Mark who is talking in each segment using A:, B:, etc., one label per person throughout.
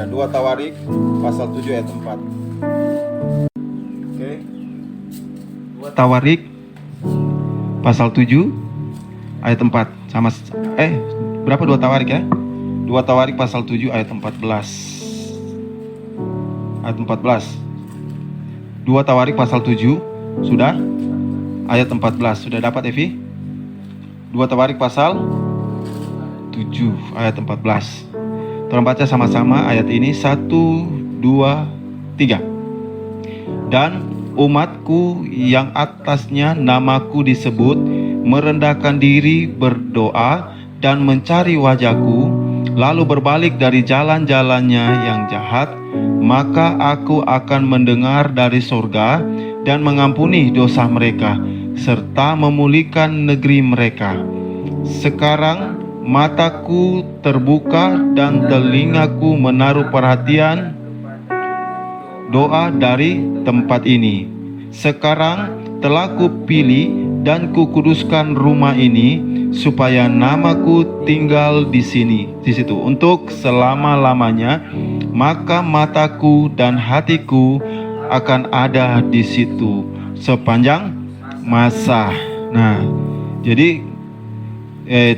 A: 2 Tawarik pasal 7 ayat 4. Oke. 2 Tawarik pasal 7 ayat 4 sama berapa 2 Tawarik ya? 2 Tawarik pasal 7 ayat 14. Ayat 14. 2 Tawarik pasal 7 sudah? Ayat 14 sudah dapat Evi? 2 Tawarik pasal 7 ayat 14. Tolong baca sama-sama ayat ini. 1, 2, 3. Dan umatku yang atasnya namaku disebut merendahkan diri, berdoa dan mencari wajahku, lalu berbalik dari jalan-jalannya yang jahat, maka aku akan mendengar dari surga dan mengampuni dosa mereka serta memulihkan negeri mereka. Sekarang mataku terbuka dan telingaku menaruh perhatian doa dari tempat ini. Sekarang telah kupilih dan kukuduskan rumah ini supaya namaku tinggal di situ untuk selama-lamanya, maka mataku dan hatiku akan ada di situ sepanjang masa. Nah, jadi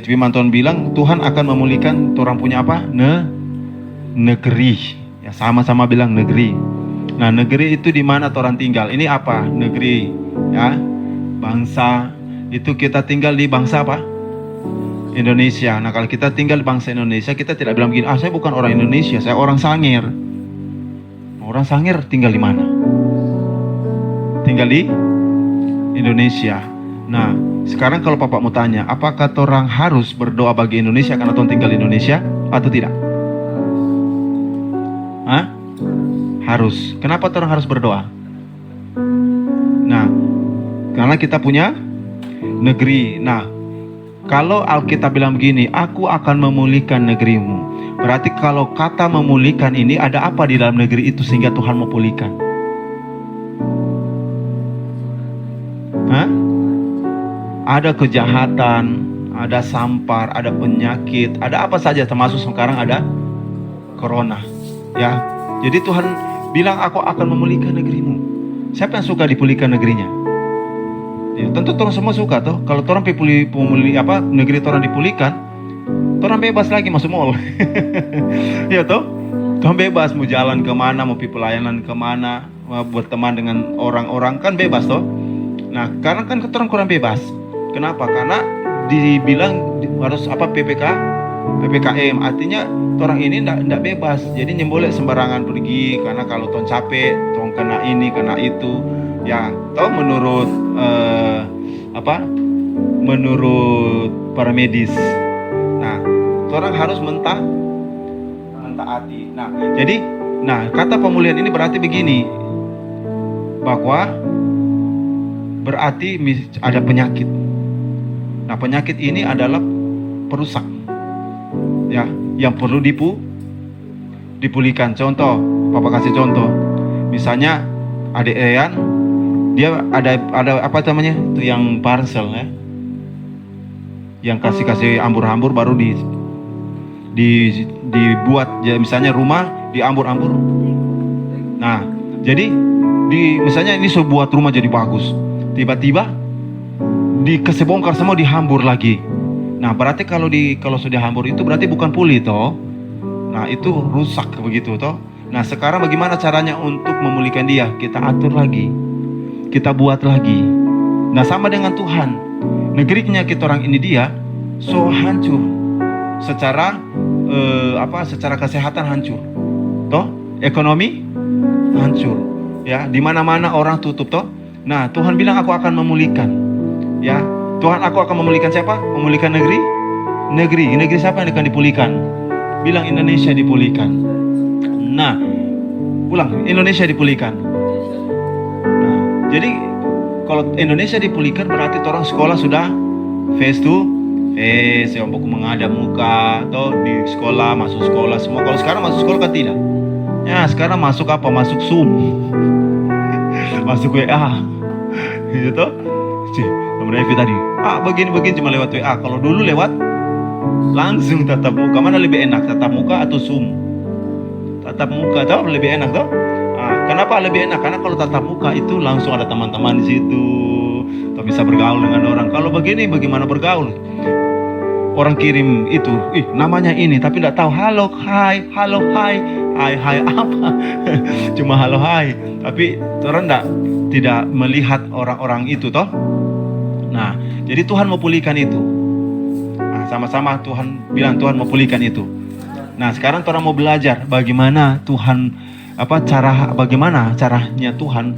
A: firman Tuhan bilang Tuhan akan memulihkan orang punya apa? Negeri. Ya, sama-sama bilang negeri. Nah, negeri itu di mana orang tinggal? Ini apa? Negeri, ya. Bangsa. Itu kita tinggal di bangsa apa? Indonesia. Nah, kalau kita tinggal di bangsa Indonesia, kita tidak bilang begini, saya bukan orang Indonesia, saya orang Sangir. Orang Sangir tinggal di mana? Tinggal di Indonesia. Nah, sekarang kalau Bapak mau tanya, apakah orang harus berdoa bagi Indonesia karena orang tinggal di Indonesia atau tidak? Hah? Harus. Kenapa orang harus berdoa? Nah, karena kita punya negeri. Nah, kalau Alkitab bilang begini, aku akan memulihkan negerimu, berarti kalau kata memulihkan ini ada apa di dalam negeri itu sehingga Tuhan mau pulihkan? Hah? Ada kejahatan, ada sampar, ada penyakit, ada apa saja, termasuk sekarang ada corona. Ya, jadi Tuhan bilang aku akan memulihkan negerimu. Siapa yang suka dipulihkan negerinya? Ya, tentu orang semua suka toh. Kalau orang negeri orang dipulihkan, orang bebas lagi masuk mall. Ya toh, orang bebas mau jalan kemana, mau pergi pelayanan kemana, mau berteman dengan orang-orang kan bebas toh. Nah, karena kan orang kurang bebas. Kenapa? Karena dibilang harus PPKM, artinya orang ini tidak bebas. Jadi nyemboleh sembarangan pergi, karena kalau ton capek, ton kena ini, kena itu. Ya, toh menurut menurut para medis. Nah, orang harus mentaati. Nah, jadi kata pemulihan ini berarti begini, bahwa berarti ada penyakit. Nah, penyakit ini adalah perusak, ya, yang perlu dipulihkan. Contoh, Papa kasih contoh. Misalnya adik Eyan, dia ada apa namanya? Itu yang parcel ya. Yang kasih hambur-hambur baru dibuat, ya, misalnya rumah dihambur-hambur. Nah, jadi misalnya ini sebuah rumah jadi bagus. Tiba-tiba dikasih semua, dihambur lagi. Nah, berarti kalau sudah hambur itu berarti bukan pulih toh. Nah, itu rusak begitu toh. Nah, sekarang bagaimana caranya untuk memulihkan dia? Kita atur lagi, kita buat lagi. Nah, sama dengan Tuhan. Negerinya kita orang ini dia so hancur. Secara secara kesehatan hancur. Toh, ekonomi hancur. Ya, di mana-mana orang tutup toh. Nah, Tuhan bilang aku akan memulihkan. Ya, Tuhan, aku akan memulihkan siapa? Memulihkan negeri siapa yang akan dipulihkan? Bilang Indonesia dipulihkan. Nah, ulang, Indonesia dipulihkan. Nah, jadi kalau Indonesia dipulihkan berarti orang sekolah sudah face to face, yang buku menghadap muka, atau di sekolah, masuk sekolah semua. Kalau sekarang masuk sekolah kan tidak. Ya, sekarang masuk apa? Masuk Zoom. Masuk WA. Gitu. Nomor Evi tadi, begini cuma lewat WA. Kalau dulu lewat langsung tatap muka, mana lebih enak, tatap muka atau Zoom? tatap muka tuh lebih enak tuh. Kenapa lebih enak? Karena kalau tatap muka itu langsung ada teman-teman di situ, atau bisa bergaul dengan orang. Kalau begini bagaimana bergaul? Orang kirim itu, namanya ini, tapi tidak tahu halo hai apa, cuma halo hai, tapi orang tidak melihat orang-orang itu toh. Nah, jadi Tuhan mau pulihkan itu. Nah, sama-sama Tuhan bilang Tuhan mau pulihkan itu. Nah, sekarang orang mau belajar bagaimana Tuhan bagaimana caranya Tuhan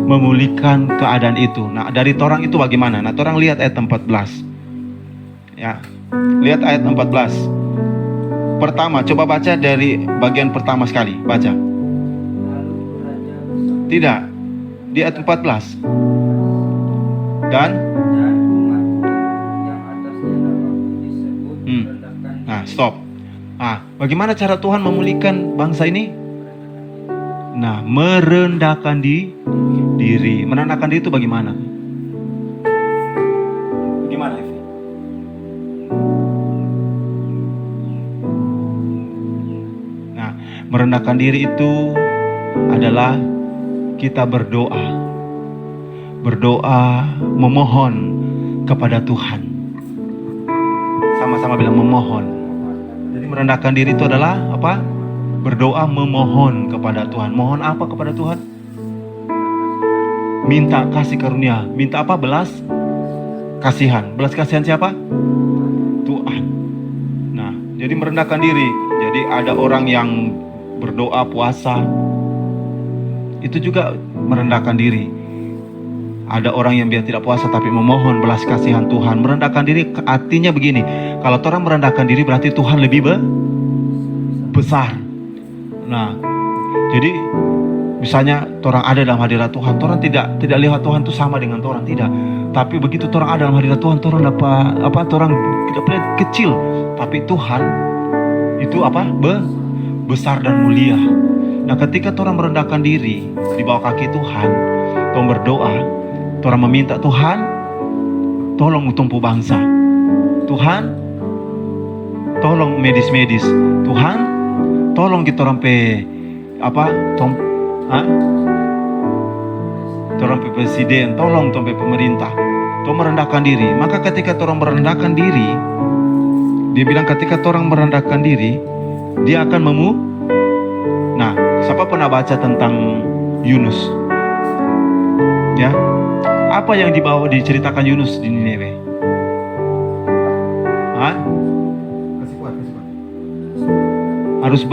A: memulihkan keadaan itu. Nah, dari orang itu bagaimana? Nah, orang lihat ayat 14. Ya. Lihat ayat 14. Pertama, coba baca dari bagian pertama sekali, baca. Tidak. Di ayat 14. Dan nah, stop. Bagaimana cara Tuhan memulihkan bangsa ini? Nah, merendahkan diri. Merendahkan diri itu bagaimana? Bagaimana, Evi? Nah, merendahkan diri itu adalah kita berdoa. Berdoa, memohon kepada Tuhan. Sama-sama bilang memohon. Jadi merendahkan diri itu adalah apa? Berdoa memohon kepada Tuhan. Mohon apa kepada Tuhan? Minta kasih karunia. Minta apa? Belas kasihan. Belas kasihan siapa? Tuhan. Nah, jadi merendahkan diri. Jadi ada orang yang berdoa puasa, itu juga merendahkan diri. Ada orang yang biar tidak puasa tapi memohon belas kasihan Tuhan. Merendahkan diri artinya begini. Kalau orang merendahkan diri berarti Tuhan lebih besar. Nah, jadi misalnya orang ada dalam hadirat Tuhan, orang tidak lihat Tuhan itu sama dengan orang, tidak. Tapi begitu orang ada dalam hadirat Tuhan, orang dapat orang tidak lihat kecil, tapi Tuhan itu apa? Besar dan mulia. Nah, ketika orang merendahkan diri di bawah kaki Tuhan, orang berdoa, orang meminta Tuhan, tolong tumpu bangsa. Tuhan, tolong medis-medis. Tuhan, tolong kita orang orang presiden, tolong pemerintah. Tolong merendahkan diri. Maka ketika orang merendahkan diri, dia bilang ketika orang merendahkan diri, dia akan Nah, siapa pernah baca tentang Yunus? Ya, apa yang diceritakan Yunus di Niniwe? Kasih kuat. Harus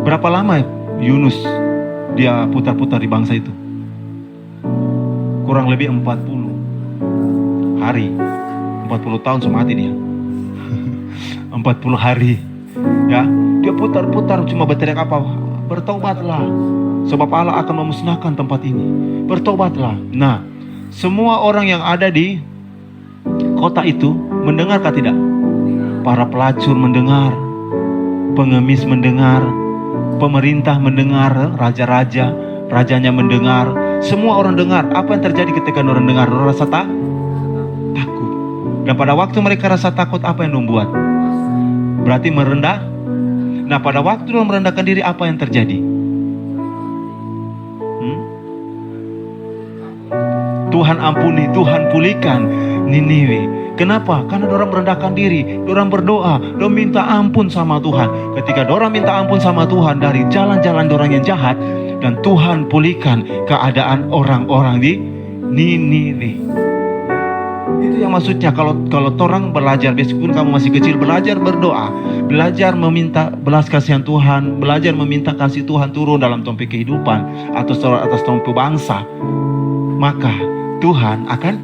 A: berapa lama Yunus dia putar-putar di bangsa itu? Kurang lebih 40 hari. 40 tahun mati dia. 40 hari. Ya, dia putar-putar cuma berteriak apa? Bertobatlah, sebab Allah akan memusnahkan tempat ini. Bertobatlah. Nah, semua orang yang ada di kota itu mendengarkah tidak? Para pelacur mendengar, pengemis mendengar, pemerintah mendengar, rajanya mendengar, semua orang dengar. Apa yang terjadi ketika orang dengar? Orang rasa takut. Dan pada waktu mereka rasa takut, apa yang membuat? Berarti merendah. Nah, pada waktu orang merendahkan diri, apa yang terjadi? Tuhan ampuni, Tuhan pulihkan Niniwe. Kenapa? Karena orang merendahkan diri, orang berdoa, orang minta ampun sama Tuhan. Ketika orang minta ampun sama Tuhan dari jalan-jalan orang yang jahat, dan Tuhan pulihkan keadaan orang-orang di Niniwe. Itu yang maksudnya kalau orang belajar, meskipun kamu masih kecil, belajar berdoa, belajar meminta belas kasihan Tuhan, belajar meminta kasih Tuhan turun dalam topik kehidupan atau atas topik bangsa, maka Tuhan akan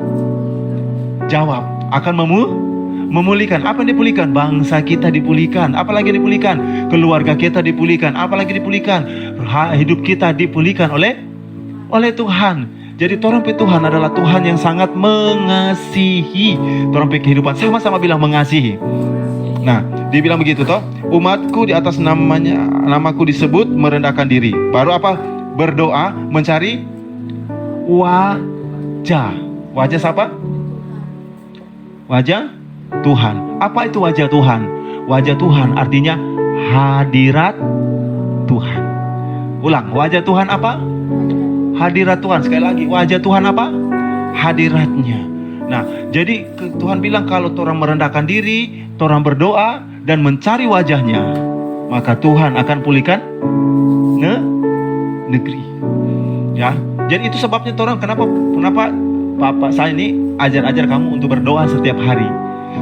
A: jawab, akan memulihkan. Apa yang dipulihkan? Bangsa kita dipulihkan. Apalagi dipulihkan? Keluarga kita dipulihkan. Apalagi dipulihkan? Hidup kita dipulihkan oleh Tuhan. Jadi Tuhan adalah Tuhan yang sangat mengasihi. Kehidupan sama-sama bilang mengasihi. Nah, dia bilang begitu toh. Umatku di atas namaku disebut merendahkan diri. Baru apa? Berdoa, mencari wajah. Wajah siapa? Wajah Tuhan. Apa itu wajah Tuhan? Wajah Tuhan artinya hadirat Ulang, wajah Tuhan apa? Hadirat Tuhan. Sekali lagi, wajah Tuhan apa? Hadiratnya. Nah, jadi Tuhan bilang kalau orang merendahkan diri, orang berdoa dan mencari wajahnya, maka Tuhan akan pulihkan negeri. Ya, jadi itu sebabnya orang kenapa Bapak saya ini ajar kamu untuk berdoa setiap hari.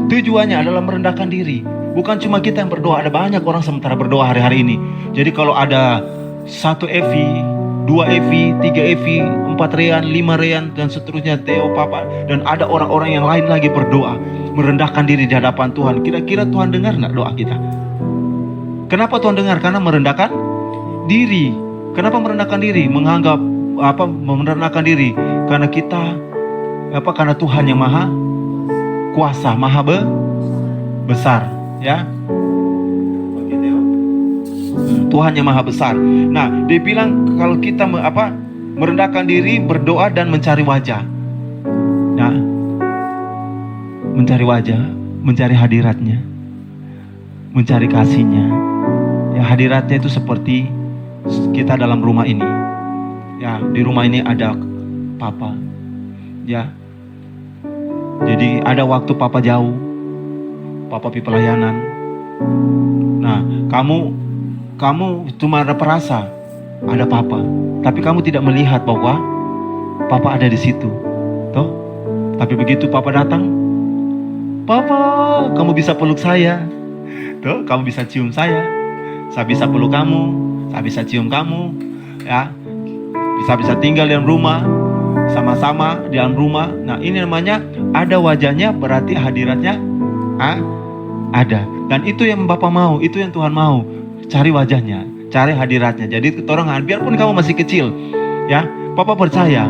A: Tujuannya adalah merendahkan diri. Bukan cuma kita yang berdoa, ada banyak orang sementara berdoa hari-hari ini. Jadi kalau ada 1 Evi, 2 Evi, 3 Evi, 4 Rean, 5 Rean, dan seterusnya, Theo, Papa, dan ada orang-orang yang lain lagi berdoa, merendahkan diri di hadapan Tuhan. Kira-kira Tuhan dengar nggak doa kita? Kenapa Tuhan dengar? Karena merendahkan diri. Kenapa merendahkan diri? Merendahkan diri karena kita karena Tuhan yang maha kuasa, maha besar, ya. Tuhan yang maha besar. Nah, dia bilang kalau kita merendahkan diri, berdoa dan mencari wajah. Nah, mencari wajah, mencari hadiratnya, mencari kasihnya. Ya, hadiratnya itu seperti kita dalam rumah ini. Ya, di rumah ini ada Papa. Ya. Jadi ada waktu Papa jauh, Papa pi pelayanan. Nah, kamu cuma ada perasa ada Papa, tapi kamu tidak melihat bahwa Papa ada di situ, toh? Tapi begitu Papa datang, Papa, kamu bisa peluk saya, toh? Kamu bisa cium saya bisa peluk kamu, saya bisa cium kamu, ya. Bisa tinggal di dalam rumah, sama-sama di dalam rumah. Nah, ini namanya ada wajahnya, berarti hadiratnya ada. Dan itu yang Bapak mau, itu yang Tuhan mau. Cari wajahnya, cari hadiratnya. Jadi orang, biarpun kamu masih kecil, ya, Papa percaya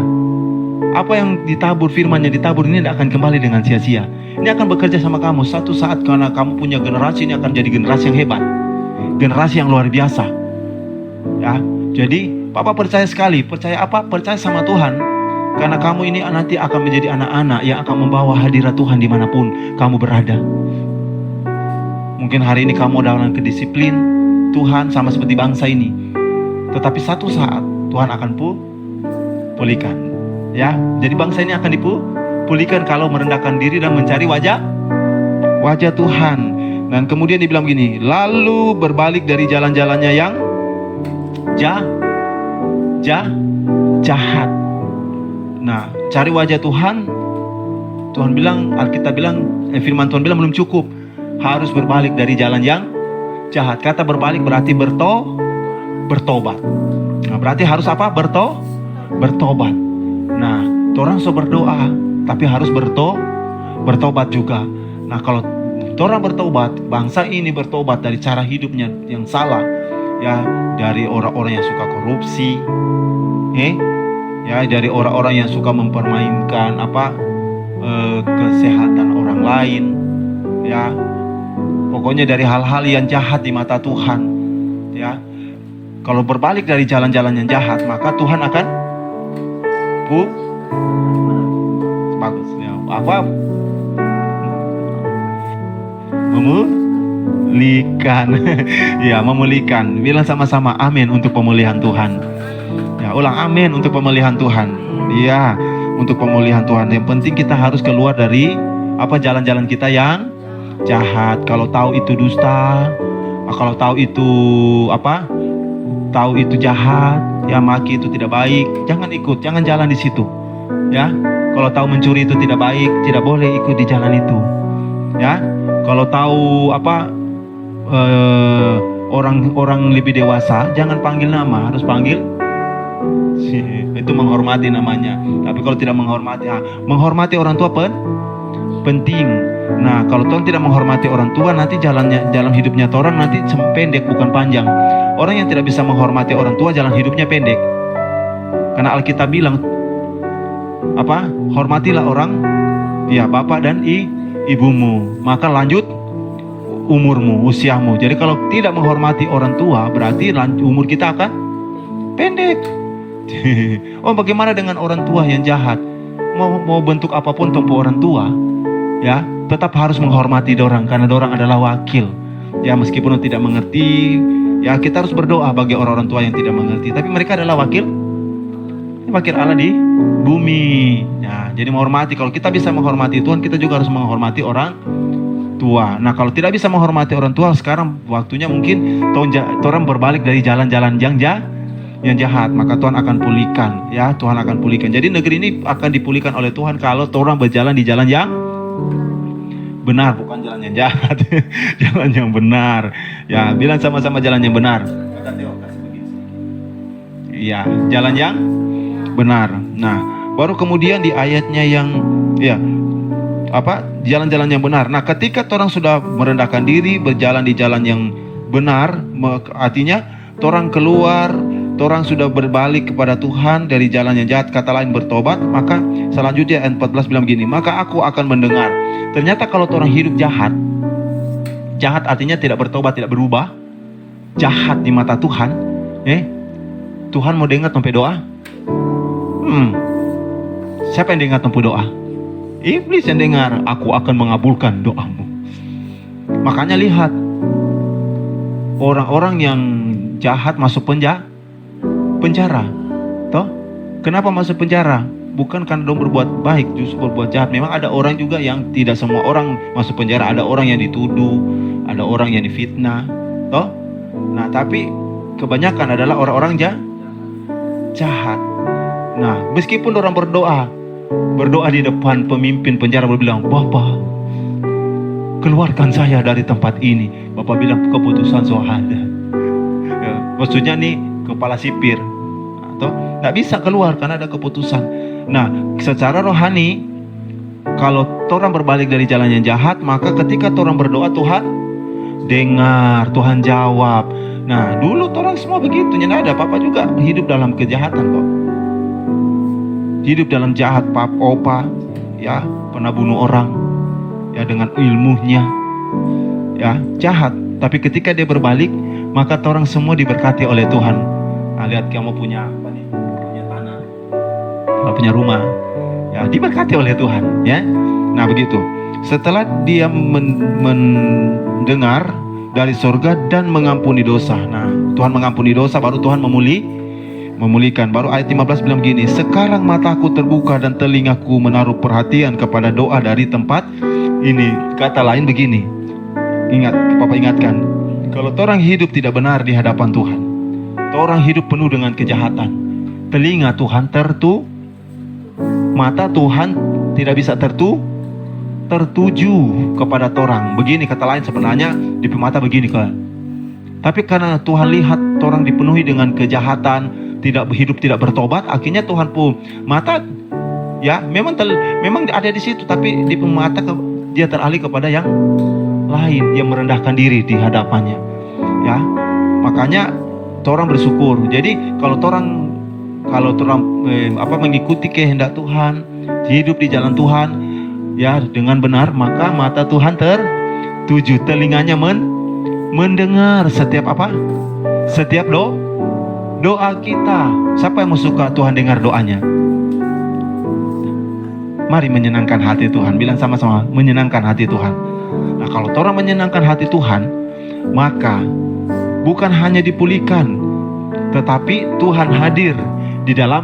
A: apa yang ditabur, firman yang ditabur ini tidak akan kembali dengan sia-sia. Ini akan bekerja sama kamu. Satu saat karena kamu punya generasi, ini akan jadi generasi yang hebat, generasi yang luar biasa, ya. Jadi Papa percaya sekali. Percaya apa? Percaya sama Tuhan. Karena kamu ini nanti akan menjadi anak-anak yang akan membawa hadirat Tuhan dimanapun kamu berada. Mungkin hari ini kamu dalam kedisiplin Tuhan sama seperti bangsa ini. Tetapi satu saat Tuhan akan pulihkan. Ya, jadi bangsa ini akan dipulihkan kalau merendahkan diri dan mencari wajah Tuhan. Dan kemudian dibilang gini, lalu berbalik dari jalan-jalannya yang jahat. Nah, cari wajah Tuhan. Tuhan bilang, Alkitab bilang, firman Tuhan bilang belum cukup. Harus berbalik dari jalan yang jahat. Kata berbalik berarti bertobat. Nah, berarti harus apa? Bertobat. Nah, orang so berdoa, tapi harus bertobat juga. Nah, kalau orang bertobat, bangsa ini bertobat dari cara hidupnya yang salah, ya, dari orang-orang yang suka korupsi, ya, dari orang-orang yang suka mempermainkan kesehatan orang lain, ya, pokoknya dari hal-hal yang jahat di mata Tuhan, ya. Kalau berbalik dari jalan-jalan yang jahat, maka Tuhan akan bagus, ya, memulihkan. Ya, memulihkan. Bilang sama-sama amin untuk pemulihan Tuhan. Ya, ulang amin untuk pemulihan Tuhan. Iya, untuk pemulihan Tuhan. Yang penting kita harus keluar dari jalan-jalan kita yang jahat. Kalau tahu itu dusta, kalau tahu itu tahu itu jahat, ya, maki itu tidak baik, jangan ikut, jangan jalan di situ. Ya, kalau tahu mencuri itu tidak baik, tidak boleh ikut di jalan itu. Ya, kalau tahu orang lebih dewasa, jangan panggil nama, harus panggil itu menghormati namanya. Tapi kalau tidak menghormati orang tua penting. Nah, kalau Tuhan tidak menghormati orang tua, nanti jalan hidupnya orang nanti pendek, bukan panjang. Orang yang tidak bisa menghormati orang tua, jalan hidupnya pendek. Karena Alkitab bilang hormatilah orang, ya, bapak dan ibumu, maka lanjut umurmu, usiamu. Jadi kalau tidak menghormati orang tua, berarti umur kita akan pendek. Oh, bagaimana dengan orang tua yang jahat? Mau bentuk apapun tempo orang tua, ya, tetap harus menghormati dorang, karena dorang adalah wakil. Ya, meskipun tidak mengerti, Ya, kita harus berdoa bagi orang-orang tua yang tidak mengerti. Tapi mereka adalah wakil Allah di bumi. Ya, jadi menghormati. Kalau kita bisa menghormati Tuhan, kita juga harus menghormati orang tua. Nah, kalau tidak bisa menghormati orang tua, sekarang waktunya mungkin orang berbalik dari jalan-jalan yang jahat. Maka Tuhan akan pulihkan. Ya, Tuhan akan pulihkan. Jadi negeri ini akan dipulihkan oleh Tuhan kalau orang berjalan di jalan yang benar, bukan jalan yang jahat. Jalan yang benar. Ya, bilang sama-sama jalan yang benar. Ya, jalan yang benar. Nah, baru kemudian di ayatnya yang jalan-jalan yang benar. Nah, ketika orang sudah merendahkan diri, berjalan di jalan yang benar, artinya orang keluar, orang sudah berbalik kepada Tuhan dari jalan yang jahat, kata lain bertobat. Maka selanjutnya ayat 14 bilang begini, maka aku akan mendengar. Ternyata kalau orang hidup jahat artinya tidak bertobat, tidak berubah, jahat di mata Tuhan. Tuhan mau dengar sampai doa? Siapa yang dengar tempuh doa? Iblis yang dengar. Aku akan mengabulkan doamu. Makanya lihat, orang-orang yang jahat masuk penjara. Toh? Kenapa masuk penjara? Bukan karena dong berbuat baik, justru berbuat jahat. Memang ada orang juga yang tidak semua orang masuk penjara. Ada orang yang dituduh, ada orang yang difitnah. Toh? Nah, tapi kebanyakan adalah orang-orang jahat. Nah, meskipun orang berdoa di depan pemimpin penjara, berbilang, Bapak, keluarkan saya dari tempat ini. Bapak bilang, keputusan syahada. Maksudnya nih, kepala sipir. Atau nggak bisa keluar karena ada keputusan. Nah, secara rohani, kalau orang berbalik dari jalan yang jahat, maka ketika orang berdoa, Tuhan dengar, Tuhan jawab. Nah, dulu orang semua begitu, nggak ada apa-apa juga hidup dalam kejahatan kok. Hidup dalam jahat, opa, ya, pernah bunuh orang, ya, dengan ilmunya, ya, jahat. Tapi ketika dia berbalik, maka orang semua diberkati oleh Tuhan. Nah, lihat kamu punya apa nih? Punya tanah, punya rumah, ya, diberkati oleh Tuhan, ya. Nah, begitu. Setelah dia mendengar dari surga dan mengampuni dosa. Nah, Tuhan mengampuni dosa, baru Tuhan memulihkan. Baru ayat 15 bilang gini, sekarang mataku terbuka dan telingaku menaruh perhatian kepada doa dari tempat ini. Kata lain begini, ingat, Papa ingatkan, kalau orang hidup tidak benar di hadapan Tuhan, orang hidup penuh dengan kejahatan, telinga Tuhan mata Tuhan tidak bisa tertuju kepada orang. Begini kata lain, sebenarnya di mata begini kan. Tapi karena Tuhan lihat orang dipenuhi dengan kejahatan, tidak bertobat, akhirnya Tuhan pun mata, ya, memang ada di situ, tapi di mata dia teralih kepada yang lain, yang merendahkan diri di hadapannya, ya. Makanya orang bersyukur. Jadi kalau orang mengikuti kehendak Tuhan, hidup di jalan Tuhan, ya, dengan benar, maka mata Tuhan tertuju, telinganya mendengar setiap doa kita. Siapa yang mau suka Tuhan dengar doanya? Mari menyenangkan hati Tuhan. Bilang sama-sama, menyenangkan hati Tuhan. Nah, kalau orang menyenangkan hati Tuhan, maka bukan hanya dipulihkan, tetapi Tuhan hadir di dalam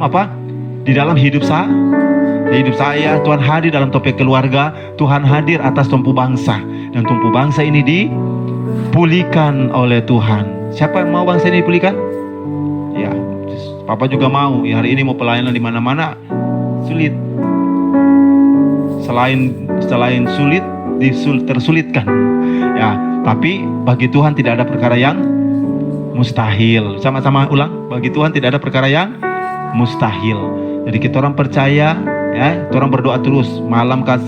A: di dalam hidup saya. Tuhan hadir dalam topik keluarga. Tuhan hadir atas tumpu bangsa, dan tumpu bangsa ini dipulihkan oleh Tuhan. Siapa yang mau bangsa ini dipulihkan? Ya, Papa juga mau. Ya, hari ini mau pelayanan di mana-mana sulit. Selain sulit, tersulitkan. Ya, tapi bagi Tuhan tidak ada perkara yang mustahil. Sama-sama ulang, bagi Tuhan tidak ada perkara yang mustahil. Jadi kita orang percaya, ya, orang berdoa terus, malam kah,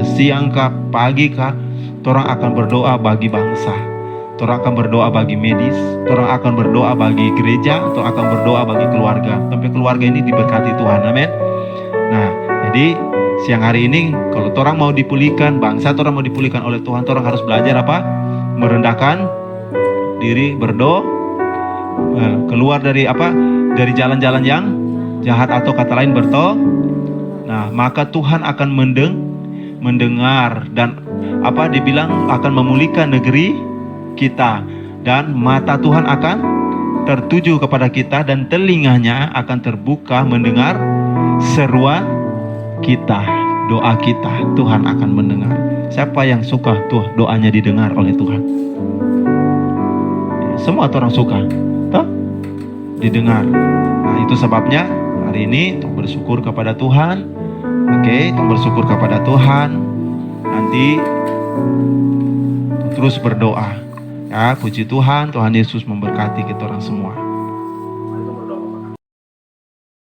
A: siang kah, pagi kah, orang akan berdoa bagi bangsa. Orang akan berdoa bagi medis, orang akan berdoa bagi gereja, atau akan berdoa bagi keluarga. Sampai keluarga ini diberkati Tuhan, amin. Nah, jadi siang hari ini, kalau orang mau dipulihkan, bangsa orang mau dipulihkan oleh Tuhan, orang harus belajar apa? Merendahkan diri, berdoa, keluar dari dari jalan-jalan yang jahat, atau kata lain Nah, maka Tuhan akan mendengar dan dibilang akan memulihkan negeri kita. Dan mata Tuhan akan tertuju kepada kita dan telinganya akan terbuka mendengar seruan kita, doa kita. Tuhan akan mendengar. Siapa yang suka doanya didengar oleh Tuhan? Semua orang suka, toh? Didengar. Nah, itu sebabnya hari ini tong bersyukur kepada Tuhan. Oke, tong bersyukur kepada Tuhan. Nanti terus berdoa. Ya, puji Tuhan, Tuhan Yesus memberkati kita orang semua.